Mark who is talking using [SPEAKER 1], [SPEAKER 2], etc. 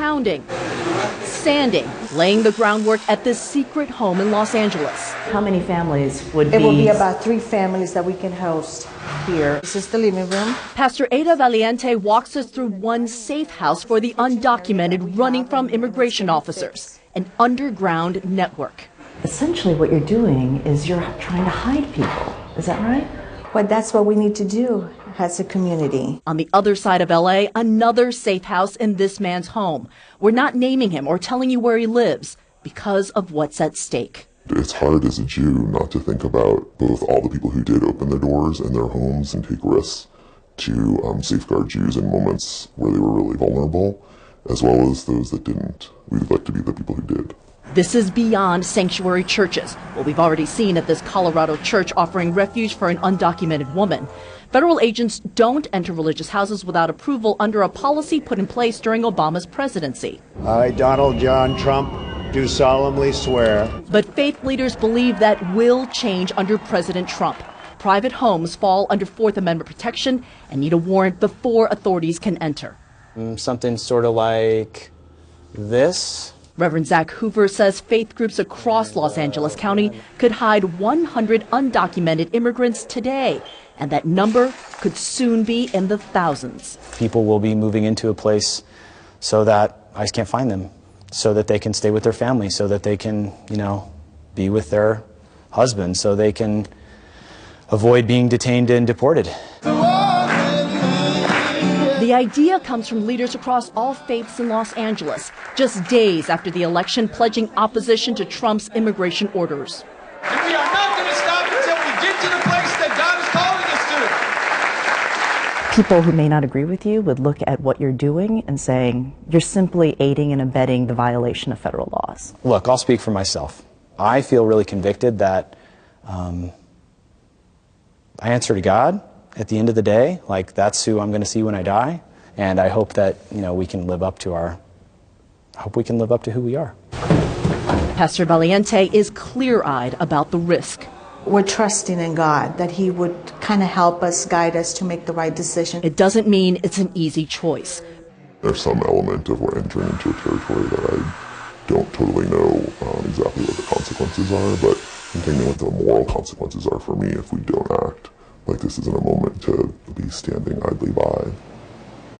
[SPEAKER 1] pounding, sanding, laying the groundwork at this secret home in Los Angeles.
[SPEAKER 2] How many families would be?
[SPEAKER 3] It will be about 3 families that we can host here. This is the living room.
[SPEAKER 1] Pastor Ada Valiente walks us through one safe house for the undocumented running from immigration officers, an underground network.
[SPEAKER 2] Essentially what you're doing is you're trying to hide people. Is that right?
[SPEAKER 3] Well, that's what we need to do as a community.
[SPEAKER 1] On the other side of LA, another safe house in this man's home. We're not naming him or telling you where he lives because of what's at stake.
[SPEAKER 4] It's hard as a Jew not to think about both all the people who did open their doors and their homes and take risks to safeguard Jews in moments where they were really vulnerable, as well as those that didn't. We'd like to be the people who did.
[SPEAKER 1] This is beyond sanctuary churches. What we've already seen at this Colorado church offering refuge for an undocumented woman. Federal agents don't enter religious houses without approval under a policy put in place during Obama's presidency.
[SPEAKER 5] I, Donald John Trump, do solemnly swear.
[SPEAKER 1] But faith leaders believe that will change under President Trump. Private homes fall under Fourth Amendment protection and need a warrant before authorities can enter.
[SPEAKER 6] Something sort of like this.
[SPEAKER 1] Reverend Zach Hoover says faith groups across Los Angeles County could hide 100 undocumented immigrants today, and that number could soon be in the thousands.
[SPEAKER 6] People will be moving into a place so that ICE can't find them, so that they can stay with their family, so that they can, be with their husband, so they can avoid being detained and deported.
[SPEAKER 1] The idea comes from leaders across all faiths in Los Angeles, just days after the election pledging opposition to Trump's immigration orders.
[SPEAKER 7] And we are not going to stop until we get to the place that God is calling us to.
[SPEAKER 2] People who may not agree with you would look at what you're doing and saying, you're simply aiding and abetting the violation of federal laws.
[SPEAKER 6] Look, I'll speak for myself. I feel really convicted that I answer to God. At the end of the day, that's who I'm going to see when I die, and I hope that we can live up to who we are.
[SPEAKER 1] Pastor Valiente is clear-eyed about the risk.
[SPEAKER 3] We're trusting in God that He would kind of help us, guide us to make the right decision.
[SPEAKER 1] It doesn't mean it's an easy choice.
[SPEAKER 4] There's some element of we're entering into a territory that I don't totally know exactly what the consequences are, but I'm thinking what the moral consequences are for me if we don't act. This isn't a moment to be standing idly by.